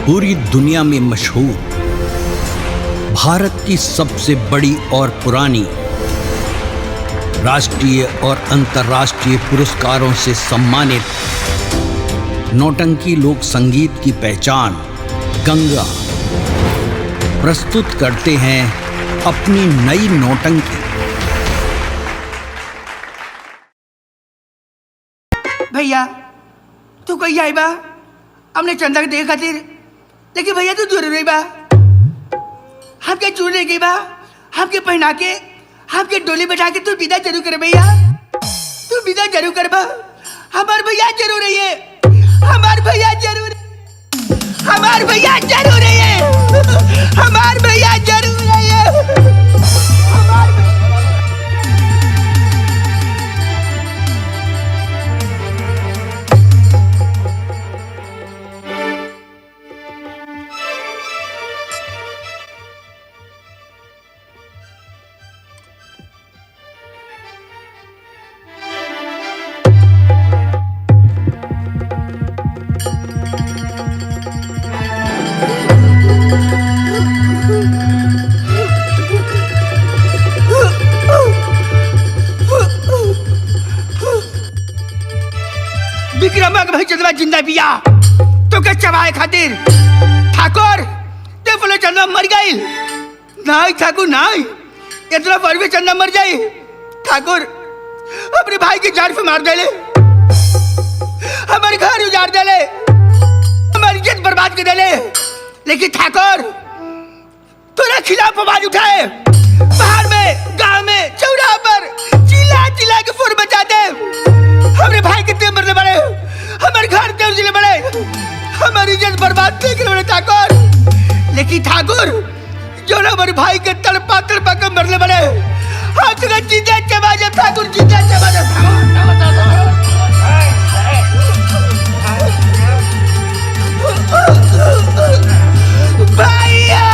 पूरी दुनिया में मशहूर, भारत की सबसे बड़ी और पुरानी, राष्ट्रीय और अंतर्राष्ट्रीय पुरस्कारों से सम्मानित नौटंकी लोक संगीत की पहचान गंगा प्रस्तुत करते हैं अपनी नई नौटंकी। भैया तू कहीं आई बा हमने चंदा के देख खातिर, लेकिन भैया तू दूर रही बा, हमके चूर रह गई बा, हमके पहना के हमके डोली बैठा के तू विदा जरूर कर भैया, तू विदा जरूर कर बा। हमार भैया जरूर रही है, हमार भैया जरूर, हमार भैया जरूर रही है, हमार भैया जरूर रही है, हमार विक्रमक भाई चंद्रमा जिंदा बिया तो के चबाए खातिर ठाकुर ते बोले चंद्रमा मर गई नहीं ठाकुर नहीं, इतना पर भी चंद्रमा मर जाई। ठाकुर अपने भाई की जान पे मार देले, हमारे घर उजाड़ देले, हमारी इज्जत बर्बाद कर देले, लेकिन ठाकुर तेरे खिलाफ आवाज उठाए, बाहर में गांव में चौराहे पर चिल्ला चिल्ला के फुर बचाते, हमारे भाई कितने मरने बड़े, हमारे घर के उजले बड़े, हमारी इज्जत बर्बाद देख रहे ठाकुर, लेकिन ठाकुर जो ना हमारे भाई के तड़पा तड़पा कर मरने बड़े, हाँ तुझे जिंदा चबा जा ठाकुर, जिंदा चबा जा भैया।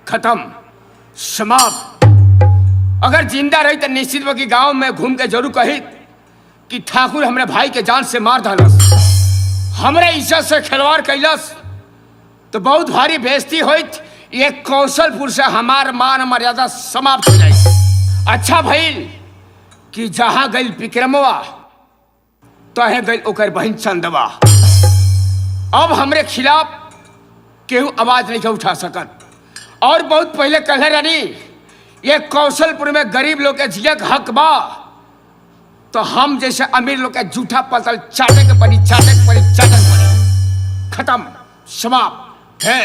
खत्म, समाप्त। अगर जिंदा रही तो निश्चित बा कि गांव में घूम के जरूर कही कि ठाकुर हमरे भाई के जान से मार डालस, हमरे इज्जत से खिलवाड़ कैलस, तो बहुत भारी बेइज्जती होइत। ये कौशलपुर से हमार मान मर्यादा समाप्त हो जाए। अच्छा भइल कि जहां गई विक्रमवा तहे गई ओकर बहन चंदवा। अब हमरे खिलाफ केहू आवाज नहीं उठा सकत। और बहुत पहले कहले रानी ये कौशलपुर में गरीब लोग के जिये के हक बा, तो हम जैसे अमीर लोग के जूठा पतल चाटे के पड़ी, चाटे के पड़ी, चाटे के पड़ी। खत्म, समाप्त है।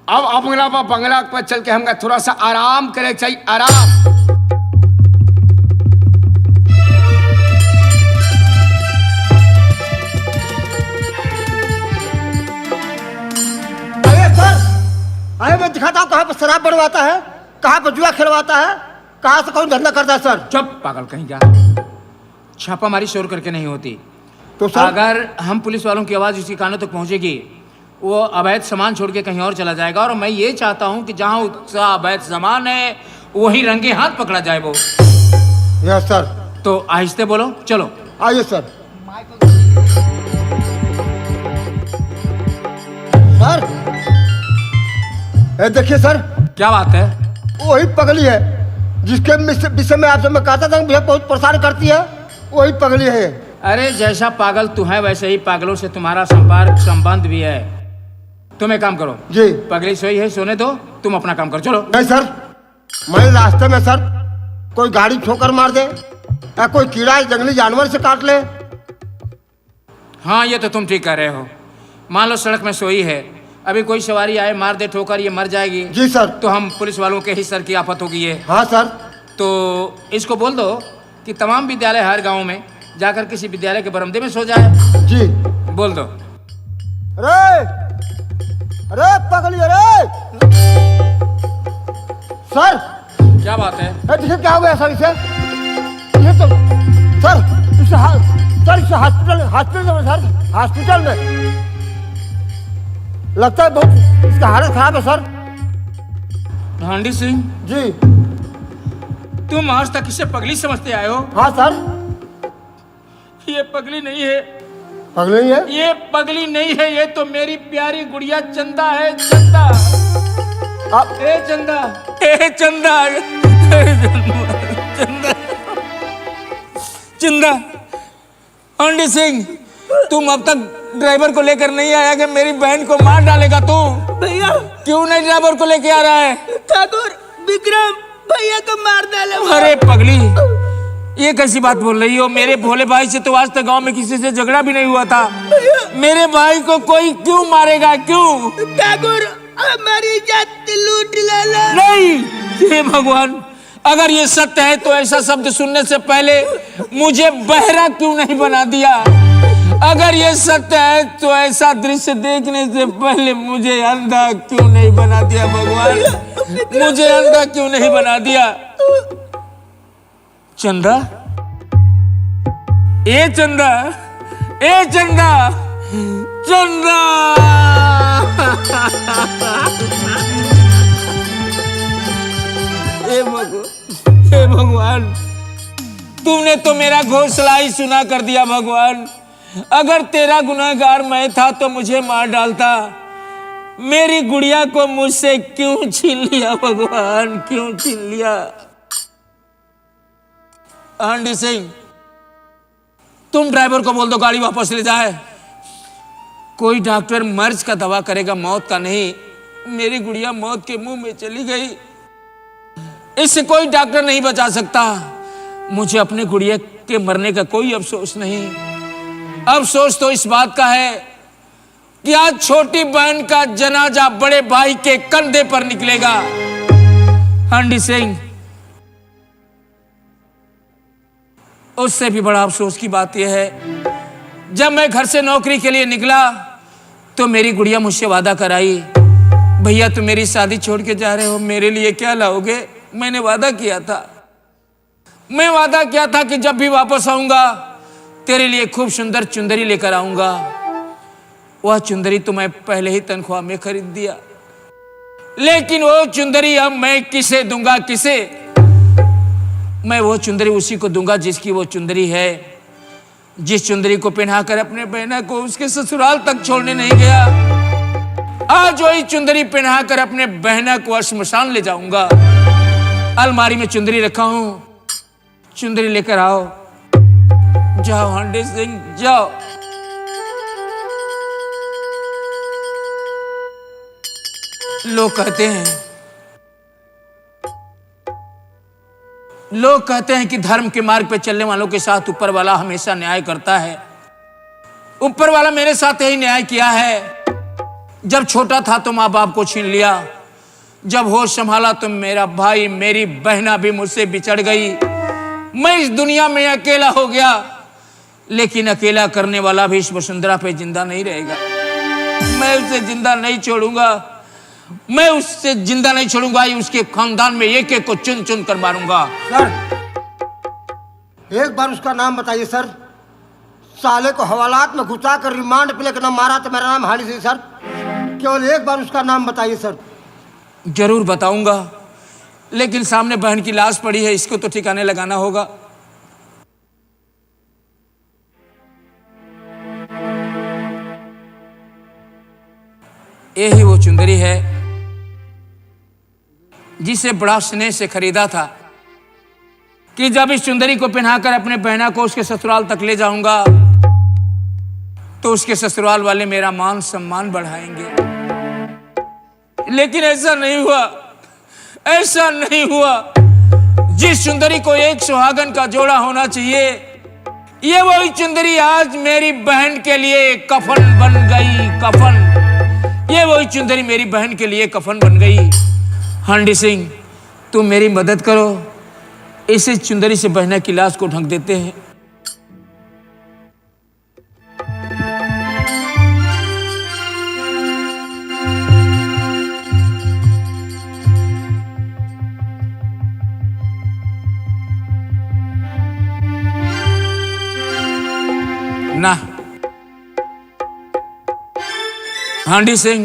अब बंगला पर चल के हमका थोड़ा सा आराम करे चाहिए, आराम। अरे मैं दिखाता हूँ कहाँ पर शराब बनवाता है, कहाँ पर जुआ खिलवाता है, कहाँ से कौन धंधा करता है सर। चुप पागल कहीं जा, छापामारी शोर करके नहीं होती। तो सर अगर हम पुलिस वालों की आवाज़ उसी कानों तक पहुंचेगी, वो अवैध सामान छोड़ के कहीं और चला जाएगा। और मैं ये चाहता हूँ कि जहाँ उसका अवैध सामान है वहीं रंगे हाथ पकड़ा जाए वो। Yes sir. तो आहिस्ते बोलो, चलो आइए सर। सर देखिए सर, क्या बात है? वही पगली है जिसके विषय में आपसे मैं कहता था मुझे बहुत परेशान करती है, वही पगली है। अरे जैसा पागल तू है वैसे ही पागलों से तुम्हारा संपर्क संबंध भी है। तुम एक काम करो जी, पगली सोई है, सोने दो, तुम अपना काम करो। चलो। नहीं सर, मैं रास्ते में सर कोई गाड़ी ठोकर मार दे या कोई कीड़ा जंगली जानवर से काट ले। हाँ ये तो तुम ठीक कह रहे हो। मान लो सड़क में सोई है, अभी कोई सवारी आए मार दे ठोकर, ये मर जाएगी। जी सर। तो हम पुलिस वालों के ही सर की आफत होगी ये। हाँ सर। तो इसको बोल दो कि तमाम विद्यालय हर गांव में जाकर किसी विद्यालय के बरामदे में सो जाए। जी बोल दो। अरे अरे पगली, अरे सर क्या बात है? देखिए क्या हो गया सर इसे। ये तो सर इसे हॉस्पिटल में लगता है बहुत इसका हालत खराब है सर। हांडी सिंह, जी तुम आज तक इसे पगली समझते आए हो? हाँ सर। ये पगली नहीं है, पगले ही है। ये पगली नहीं है, ये तो मेरी प्यारी गुड़िया चंदा है। चंदा, ए चंदा, ए चंदा, चंदा, चंदा। हांडी सिंह, तुम अब तक ड्राइवर को लेकर नहीं आया कि मेरी बहन को मार डालेगा तू? भैया क्यों नहीं ड्राइवर को लेके आ रहा है? ठाकुर विक्रम भैया को मार डाले। अरे पगली, ये कैसी बात बोल रही हो? मेरे भोले भाई से तो आज तक गांव में किसी से झगड़ा भी नहीं हुआ था। मेरे भाई को कोई क्यों मारेगा? क्यों? ठाकुर हमारी इज्जत लूट लेला। नहीं, हे भगवान, अगर ये सत्य है तो ऐसा शब्द सुनने से पहले मुझे बहरा क्यों नहीं बना दिया? अगर ये सत्य है तो ऐसा दृश्य देखने से पहले मुझे अंधा क्यों नहीं बना दिया? भगवान, मुझे अंधा क्यों नहीं बना दिया? चंदा, ए चंदा, ए चंदा, चंदा। हे भगवान, तूने तो मेरा घोंसला ही सुना कर दिया। भगवान, अगर तेरा गुनहगार मैं था तो मुझे मार डालता। मेरी गुड़िया को मुझसे क्यों छीन लिया? भगवान, क्यों छीन लिया? हांडी सिंह, तुम ड्राइवर को बोल दो गाड़ी वापस ले जाए। कोई डॉक्टर मर्ज का दवा करेगा, मौत का नहीं। मेरी गुड़िया मौत के मुंह में चली गई, इससे कोई डॉक्टर नहीं बचा सकता। मुझे अपने गुड़िया के मरने का कोई अफसोस नहीं। अफसोस तो इस बात का है कि आज छोटी बहन का जनाजा बड़े भाई के कंधे पर निकलेगा। हांडी सिंह, उससे भी बड़ा अफसोस की बात यह है, जब मैं घर से नौकरी के लिए निकला तो मेरी गुड़िया मुझसे वादा कराई, भैया तुम मेरी शादी छोड़ के जा रहे हो, मेरे लिए क्या लाओगे? मैंने वादा किया था, मैं वादा किया था कि जब भी वापस आऊंगा तेरे लिए खूब सुंदर चुंदरी लेकर आऊंगा। वह चुंदरी तो मैं पहले ही तनख्वाह में खरीद दिया, लेकिन वो चुंदरी अब मैं किसे दूंगा? किसे? मैं वो चुंदरी उसी को दूंगा जिसकी वो चुंदरी है, जिस चुंदरी को पहनाकर अपने बहना को उसके ससुराल तक छोड़ने नहीं गया। आज वही चुंदरी पहनाकर अपने बहना को श्मशान ले जाऊंगा। अलमारी में चुंदरी रखा हूं, चुंदरी लेकर आओ। जाओ हांडी सिंह, जाओ। लोग कहते हैं कि धर्म के मार्ग पे चलने वालों के साथ ऊपर वाला हमेशा न्याय करता है। ऊपर वाला मेरे साथ यही न्याय किया है। जब छोटा था तो माँ बाप को छीन लिया, जब होश संभाला तो मेरा भाई मेरी बहना भी मुझसे बिछड़ गई। मैं इस दुनिया में अकेला हो गया, लेकिन अकेला करने वाला भी इस वसुंधरा पे जिंदा नहीं रहेगा। मैं उसे जिंदा नहीं छोड़ूंगा, मैं उससे जिंदा नहीं छोड़ूंगा। उसके खानदान में एक एक को चुन चुन कर मारूंगा। सर एक बार उसका नाम बताइए सर। साले को हवालात में घुसा कर रिमांड पे लेकर मारा तो मेरा नाम हांडी सिंह सर। केवल एक बार उसका नाम बताइए सर। जरूर बताऊंगा, लेकिन सामने बहन की लाश पड़ी है, इसको तो ठिकाने लगाना होगा। यही वो चुंदरी है जिसे बड़ा स्नेह से खरीदा था कि जब इस चुंदरी को पहनाकर अपने बहना को उसके ससुराल तक ले जाऊंगा तो उसके ससुराल वाले मेरा मान सम्मान बढ़ाएंगे। लेकिन ऐसा नहीं हुआ, ऐसा नहीं हुआ। जिस चुंदरी को एक सुहागन का जोड़ा होना चाहिए, ये वही चुंदरी आज मेरी बहन के लिए कफन बन गई। कफन, ये वही चुंदरी मेरी बहन के लिए कफन बन गई। हांडी सिंह, तुम मेरी मदद करो, इसे चुंदरी से बहना की लाश को ढक देते हैं। ना, हांडी सिंह,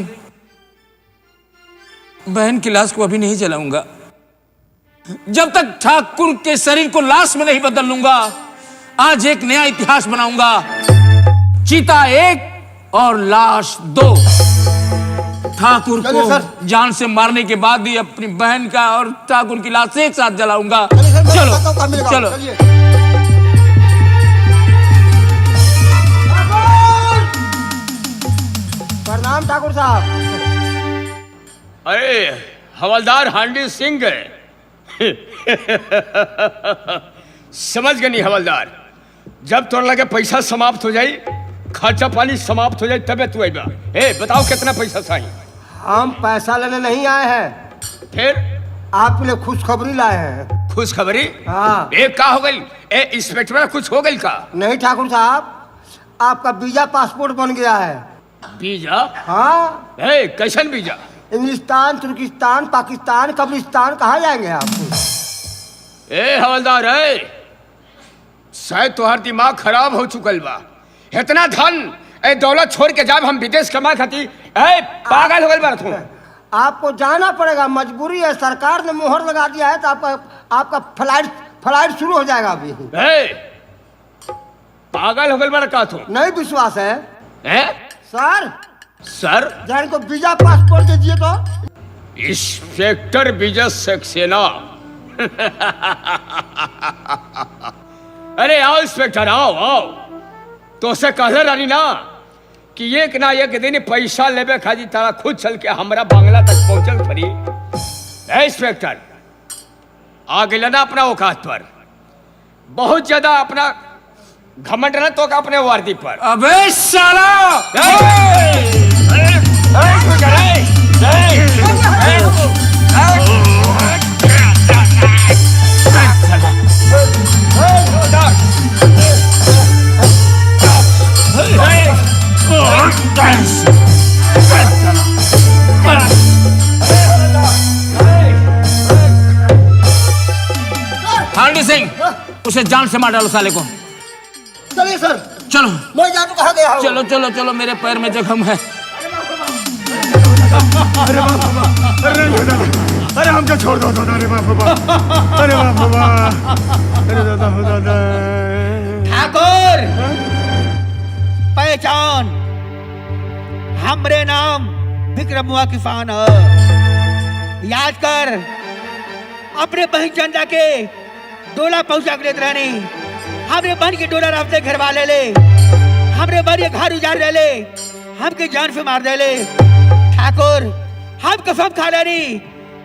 बहन की लाश को अभी नहीं जलाऊंगा। जब तक ठाकुर के शरीर को लाश में नहीं बदल लूंगा, आज एक नया इतिहास बनाऊंगा। चीता 1 और लाश 2। ठाकुर चलिए को सर। जान से मारने के बाद ही अपनी बहन का और ठाकुर की लाश एक साथ जलाऊंगा। चलिए सर, मैं चलो बताता हूँ कहाँ मिलेगा। चलो। चलिए। प्रणाम ठाकुर साहब। अरे हवलदार हांडी सिंह है। समझ गए नहीं हवलदार, जब तोड़ लगे पैसा समाप्त हो जाई, खर्चा पानी समाप्त हो जाए, तबे तू आएगा। ए बताओ कितना पैसा चाहिए? हम पैसा लेने नहीं आए हैं, फिर आपके लिए खुशखबरी लाए हैं। खुशखबरी? हाँ। ए का हो गई? ए इंस्पेक्टर कुछ हो गई का? नहीं ठाकुर साहब, आपका वीजा पासपोर्ट बन गया है। वीजा? हाँ, ए कैसन वीजा? इंग्लिस्तान, तुर्किस्तान, पाकिस्तान, कब्रिस्तान, कहाँ जाएंगे आप? ए हवलदार है, शायद तुम्हार दिमाग खराब हो चुकल बा। इतना धन ए दौलत छोड़ के जब हम विदेश कमा खाती, ए पागल हो गई बात हूँ। आपको जाना पड़ेगा, मजबूरी है। सरकार ने मोहर लगा दिया है तो आपका फ्लाइट शुरू हो जाएगा अभी। ए पागल हो गई बात का तू? नहीं विश्वास है ए सर? सर जरा इनको वीजा पासपोर्ट दीजिए तो। इंस्पेक्टर विजय सक्सेना। अरे आओ इंस्पेक्टर, आओ आओ। तो से कहले रानी ना कि एक ना एक दिन पैसा लेबे खाजी तारा खुद चल के हमरा बांग्ला तक पहुंचल पड़ी। ए इंस्पेक्टर, आ गए ना अपना औकात पर, बहुत ज्यादा अपना घमंड ना तो अपने वर्दी पर। अबे साला! हांडी सिंह, उसे जान से मार डालो साले को। चलिए सर। चलो मैं जानू कहाँ गया हूँ। चलो चलो चलो, मेरे पैर में जख्म है। अरे हमको छोड़ दो दादा। अरे बाप रे बाप। अरे बाप रे बाप। अरे दादा हो दादा। ठाकुर, पहचान, हमरे नाम विक्रमुआ किसान है। याद कर, अपने बहन चंदा के डोला पहुंचा के देते रहनी। हमरे बहन के डोला रास्ते घर वाले ले, हमरे बहन के घर उजाड़ दे ले, हमके जान से मार दे ले। ठाकुर, हम कसम खा लेनी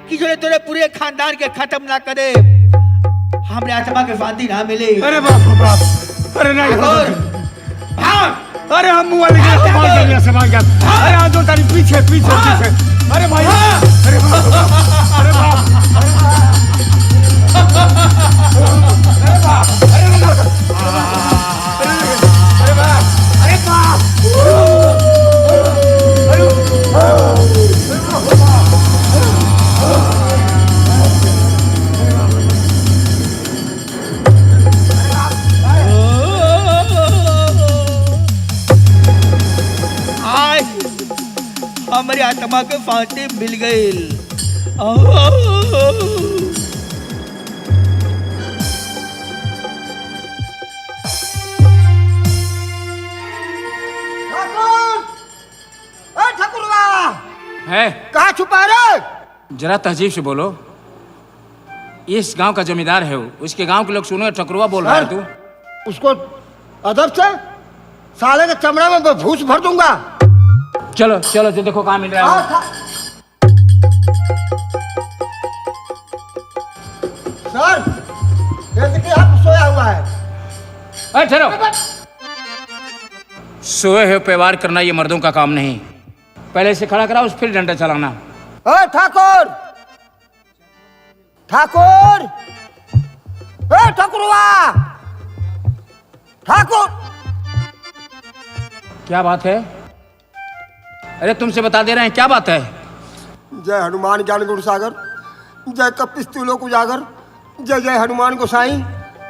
कि जो तेरे पूरे खानदान के खत्म ना करे, हमरे आत्मा के शांति ना मिले। अरे बाप रे बाप। अरे नहीं ठाकुर, भाग। अरे हम मुँह वाले समाज गया। अरे आ दो तारी पीछे पीछे पीछे। अरे भाई, अरे बाप रे बाप। अरे बाप। हमारी आत्मा के फांसी मिल गई। ठाकुरवा है? कहाँ छुपा रहे? जरा तहजीब से बोलो। इस गांव का जमींदार है वो, उसके गांव के लोग सुनो ठकुरवा बोल रहा है तू। उसको अदब से साले के चमड़ा में भूस भर दूंगा। चलो चलो, जो देखो कहाँ मिल रहा है। सर, ये देखिए आप सोया हुआ है। अरे ठहरो, सोए हुए पे वार करना ये मर्दों का काम नहीं। पहले इसे खड़ा कराओ, फिर डंडा चलाना। ओए ठाकुर, ठाकुर, ए ठाकुरवा, ठाकुर। क्या बात है? अरे तुमसे बता दे रहे हैं, क्या बात है? जय हनुमान ज्ञान गुरु सागर, जय कपिस्तु लोक उजागर, जय जय हनुमान गोसाई,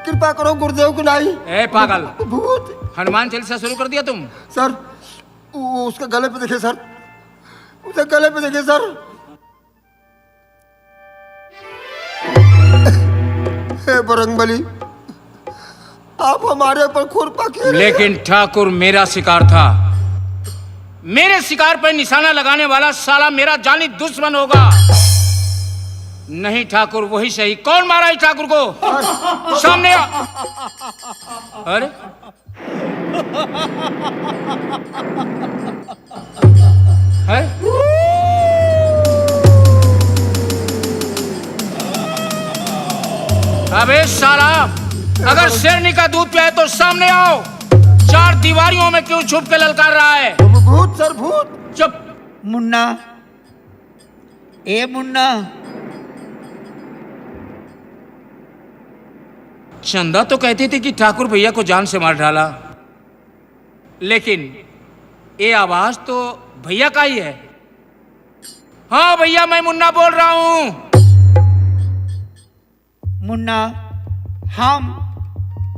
कृपा करो गुरुदेव की नाई। ए पागल, भूत हनुमान चालीसा शुरू कर दिया तुम? सर उसके गले पे देखिए सर, उसके गले पे देखिए सर। हे बजरंगबली, आप हमारे ऊपर खुरपा किए। लेकिन ठाकुर मेरा शिकार था, मेरे शिकार पर निशाना लगाने वाला साला मेरा जानी दुश्मन होगा। नहीं ठाकुर वही सही। कौन मारा है ठाकुर को? सामने आ। अरे है? अबे साला, अगर शेरनी का दूध पिया है तो सामने आओ। चार दीवारियों में क्यों छुप के ललकार रहा है? भूत सर, भूत। चुप। मुन्ना, ए मुन्ना, चंदा तो कहती थी कि ठाकुर भैया को जान से मार डाला, लेकिन ये आवाज तो भैया का ही है। हाँ भैया, मैं मुन्ना बोल रहा हूँ। मुन्ना, हम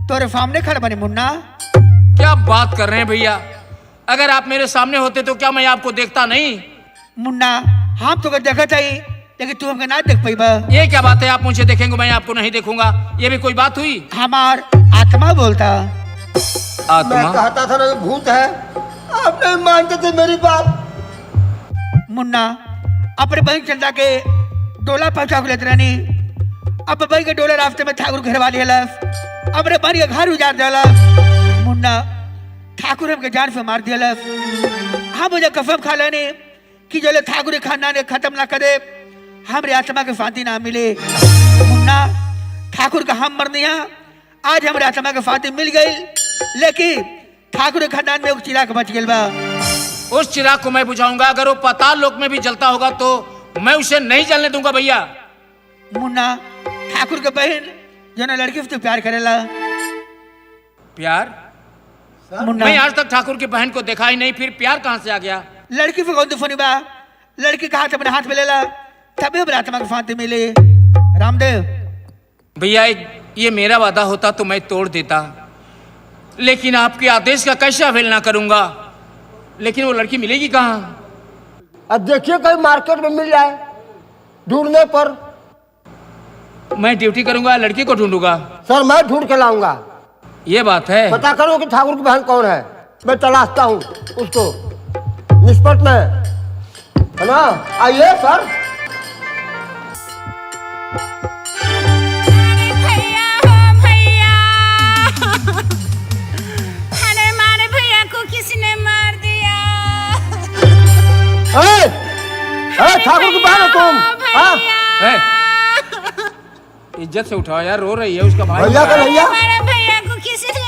तोरे सामने खड़े बने। मुन्ना, क्या बात कर रहे हैं भैया? अगर आप मेरे सामने होते तो क्या मैं आपको देखता नहीं? मुन्ना, हम तो देखा चाहिए, लेकिन तू हमको ना देख पाइबा। ये क्या बात है? आप मुझे देखेंगे, मैं आपको नहीं देखूंगा, ये भी कोई बात हुई? हमार आत्मा बोलता। मैं आत्मा? कहता था ना ये भूत है, आप नहीं मानते थे मेरी बात। मुन्ना, अपने बहन चंदा के डोला पहुंचा के लेते रहनी। अब बहन के डोला रास्ते में ठाकुर घर वाली हलस, अपने बहन के घर उजाड़ दिलस। मुन्ना, ठाकुर हमके जान से मार दिलस। हम मुझे कसम खा लेनी कि जो ठाकुर खानदान खत्म ना करे, हमारे आत्मा के शांति ना मिले। मुन्ना, ठाकुर का हम मरनिया, आज हमारे आत्मा के शांति मिल गई, लेकिन ठाकुर खानदान में एक चिराग बच गया बा। उस चिराग को मैं बुझाऊंगा। अगर वो पाताल लोक में भी जलता होगा तो मैं उसे नहीं जलने दूंगा भैया। मुन्ना, ठाकुर के बहन जो ना लड़की से प्यार करेला। प्यार? मुन्ना, मैं आज तक ठाकुर की बहन को देखा ही नहीं, फिर प्यार कहां से आ गया? लड़की से कौन दुश्मनी बा? लड़की का हाथ अपने हाथ में लेला, तभी हमारे आत्मा के शांति मिले। रामदेव भैया, ये मेरा वादा होता तो मैं तोड़ देता, लेकिन आपके आदेश का कैसे अवहेलना करूंगा? लेकिन वो लड़की मिलेगी कहाँ? अब देखिए कहीं मार्केट में मिल जाए, ढूंढने पर। मैं ड्यूटी करूंगा, लड़की को ढूंढूंगा। सर मैं ढूंढ के लाऊंगा। ये बात है। पता करो कि ठाकुर की बहन कौन है, मैं तलाशता हूँ उसको। निष्पट में है ना? आइए सर। ठाकुर की बहन हो तुम? हाँ? इज्जत से उठाओ यार, रो रही है उसका भाई। भैया का भैया, हमारे भैया को किसने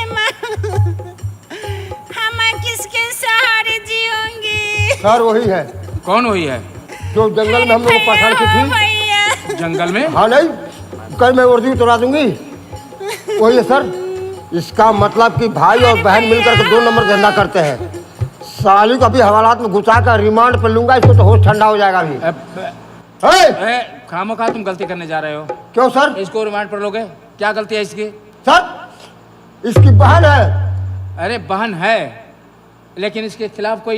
हम किसके सहारे जियोंगे? सर वही है। कौन वही है? जो जंगल में हम लोग परेशान की थी। भैया, जंगल में? हाँ नहीं, कल मैं वर्दी उतरा दूंगी, वही है सर। इसका मतलब कि भाई और बहन मिलकर के 2 नंबर धंधा करते हैं। साली को अभी हवालात में घुसा कर रिमांड पर लूंगा, इसको तो होश ठंडा हो जाएगा अभी। खामोखा तुम गलती करने जा रहे हो। क्यों सर? इसको रिमांड पर लोगे? क्या गलती है इसकी? सर इसकी बहन है। अरे बहन है, लेकिन इसके खिलाफ कोई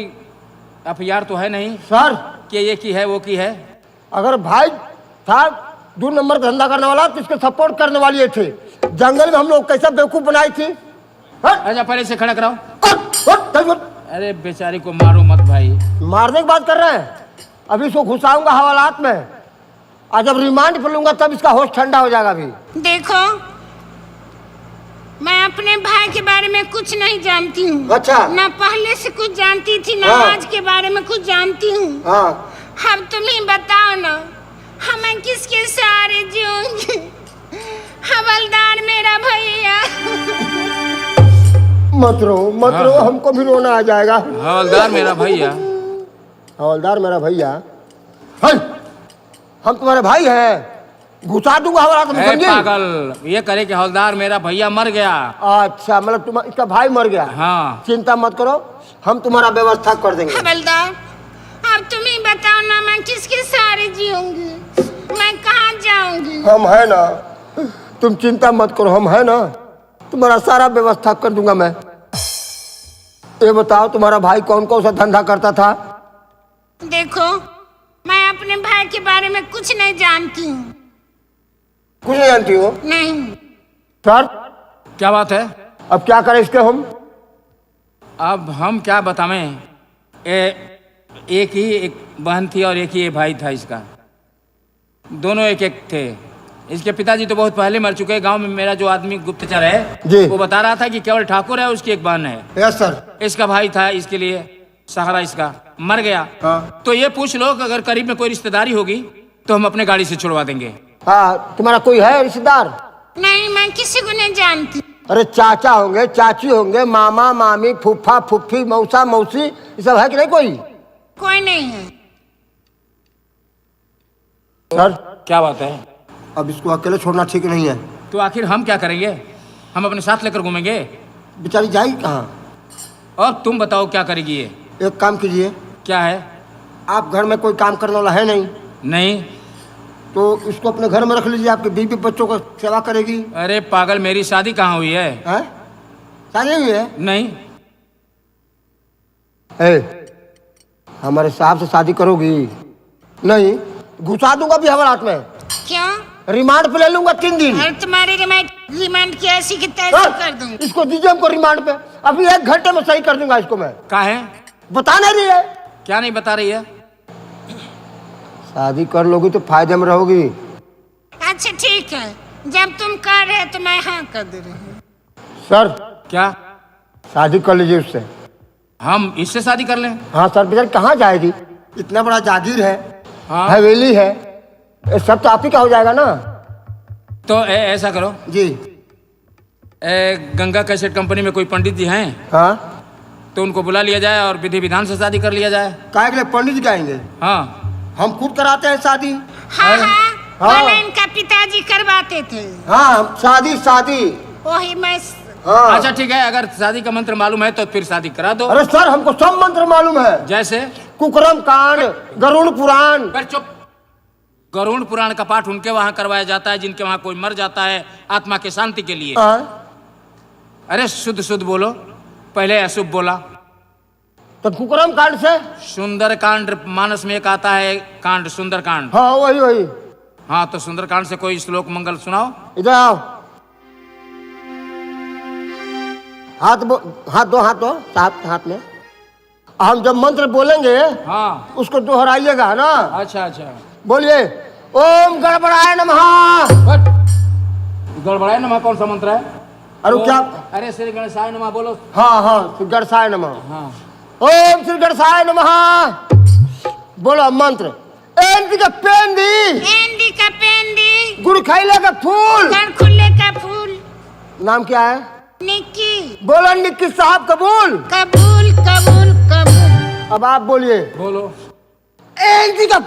एफआईआर तो है नहीं सर कि ये की है वो की है। अगर भाई था 2 नंबर धंधा करने वाला तो इसके सपोर्ट करने वाली थे। जंगल में हम लोग कैसा बेवकूफ बनाई थी। अच्छा पहले से खड़ा कराओ। हट। अरे बेचारी को मारो मत भाई। मारने की बात कर रहे हैं? अभी इसको घुसाऊंगा हवालात में, और जब रिमांड पर लूंगा तब इसका होश ठंडा हो जाएगा। अभी देखो, मैं अपने भाई के बारे में कुछ नहीं जानती हूँ। अच्छा। ना पहले से कुछ जानती थी, ना हाँ। आज के बारे में कुछ जानती हूँ। हाँ। अब तुम ही बताओ ना, हम किसके सहारे जियोंगे? हवलदार मेरा भैया। मत रो हमको भी रोना आ जाएगा। हवलदार मेरा भैया? हवलदार मेरा भैया? हम तुम्हारे भाई हैं, घुसा दूंगा हवालात में, समझे? पागल, ये करे कि हवलदार मेरा भैया मर गया। अच्छा, मतलब तुम इसका भाई मर गया? हाँ। चिंता मत करो, हम तुम्हारा व्यवस्था कर देंगे। हवलदार, अब तुम ही बताओ ना, मैं किसके सहारे जीऊंगी? मैं कहाँ जाऊंगी? हम है ना, तुम चिंता मत करो, हम है ना, तुम्हारा सारा व्यवस्था कर दूंगा मैं। ये बताओ तुम्हारा भाई कौन कौन सा धंधा करता था? देखो, मैं अपने भाई के बारे में कुछ नहीं जानती हूँ। कुछ नहीं जानती हो? नहीं। सर क्या बात है? अब क्या करें इसके हम? अब हम क्या बतावें? एक ही एक बहन थी और एक ही ये भाई था इसका। दोनों एक एक थे। इसके पिताजी तो बहुत पहले मर चुके हैं। गांव में मेरा जो आदमी गुप्तचर है जी, वो बता रहा था कि केवल ठाकुर है, उसकी एक बहन है। Yes sir. इसका भाई था, इसके लिए सहारा इसका मर गया। हाँ। तो ये पूछ लो कि अगर करीब में कोई रिश्तेदारी होगी तो हम अपने गाड़ी से छुड़वा देंगे। हाँ, तुम्हारा कोई है रिश्तेदार? नहीं, मैं किसी को नहीं जानती। अरे चाचा होंगे, चाची होंगे, मामा मामी, फूफा फूफी, मौसा मौसी, ये सब है कि नहीं कोई? कोई नहीं है। सर क्या बात है? अब इसको अकेले छोड़ना ठीक नहीं है। तो आखिर हम क्या करेंगे? हम अपने साथ लेकर घूमेंगे? बेचारी जाएगी कहाँ? और तुम बताओ क्या करेगी ये? एक काम कीजिए, क्या है? आप घर में कोई काम करने वाला है नहीं, नहीं। तो इसको अपने घर में रख लीजिए, आपके बीवी बच्चों का सेवा करेगी। अरे पागल, मेरी शादी कहाँ हुई है? हैं? शादी हुई है? नहीं। हमारे साहब से शादी करोगी? नहीं, घुसा दूंगा भी हवालात में। क्यों? रिमांड पे ले लूंगा 3 दिन। और तुम्हारे रिमांड की ऐसी की तैसी कर दूँ। इसको दीजिए हमको रिमांड पे, अभी 1 घंटे में सही कर दूंगा इसको मैं। क्या है? बता नहीं रही है? क्या नहीं बता रही है? शादी कर लोगी तो फायदे में रहोगी। अच्छा ठीक है, जब तुम कर रहे तो मैं हाँ कर दे रही हूँ। सर क्या? शादी कर लीजिए उससे। हम इससे शादी कर लें? हाँ सर, बेचारी कहाँ जाएगी? इतना बड़ा जागीर है, हाँ। हवेली है, ये सब तो आप ही का हो जाएगा ना। तो ऐसा करो जी। गंगा कैसेट कंपनी में कोई पंडित जी हैं हाँ, तो उनको बुला लिया जाए और विधि विधान से शादी कर लिया जाए। काहे के लिए पंडित जी आएंगे? हाँ। हम खुद कराते हैं शादी। हाँ हाँ, हाँ। पहले इनका पिताजी करवाते थे। हाँ, शादी। वही मैं। हाँ। अच्छा ठीक है, अगर शादी का मंत्र मालूम है तो फिर शादी करा दो। अरे सर, हमको सब मंत्र मालूम है। जैसे? कुकरम कांड, गरुड़ पुराण। पर चुप। गरुड़ पुराण का पाठ उनके वहां करवाया जाता है जिनके वहां कोई मर जाता है आत्मा के शांति के लिए। अरे शुद्ध शुद्ध बोलो, पहले अशुभ बोला। तो कुकरम कांड से? सुंदर कांड मानस में एक आता है कांड, सुंदर कांड। हाँ वही। हाँ, तो सुंदर कांड से कोई श्लोक मंगल सुनाओ। इधर आओ। हाथ दो साहब हाथ में। हम जब मंत्र बोलेंगे हाँ, उसको दोहराइएगा ना। अच्छा अच्छा। बोलिए, ओम गड़बड़ाय नमः। गड़बड़ाए नमः कौन सा मंत्र है? अरे क्या? अरे श्री गणेशाय नमः बोलो। हाँ, श्री गणेशाय नमः। हाँ। ओम श्री गणेशाय नमः बोलो मंत्र। एंडी का पेंदी, गुड़ खैले का फूल, खुले का फूल। नाम क्या है? निक्की। बोलो निक्की साहब कबूल। कबूल कबूल कबूल। अब आप बोलिए। बोलो। एंडी का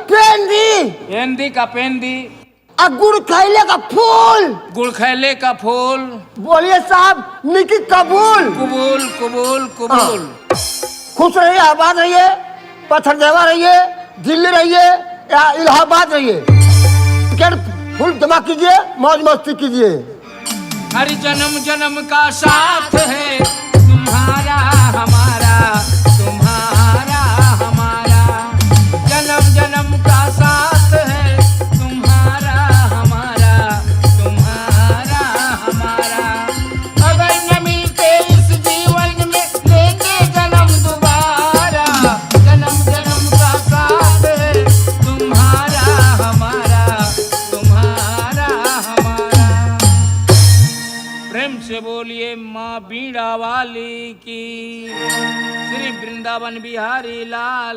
पेंदी, गुड़ खैले का फूल। गुड़ खैले का फूल। बोलिए साहब, निक्की कबूल। कबूल कबूल कबूल। खुश रहिए, आबाद रहिए, पत्थर देवा रहिए, दिल्ली रहिए या इलाहाबाद रहिए। फुल जमा कीजिए, मौज मस्ती कीजिए। हर जन्म जन्म का साथ है तुम्हारा हमारा, तुम्हारा हमारा। जन्म जन्म का साथ है तुम्हारा हमारा, तुम्हारा हमारा। अगर न मिलते इस जीवन में लेंगे जन्म दोबारा। जन्म जन्म का साथ है तुम्हारा हमारा, तुम्हारा हमारा। प्रेम से बोलिए माँ बीड़ा वाली की, श्री वृंदावन बिहारी लाल।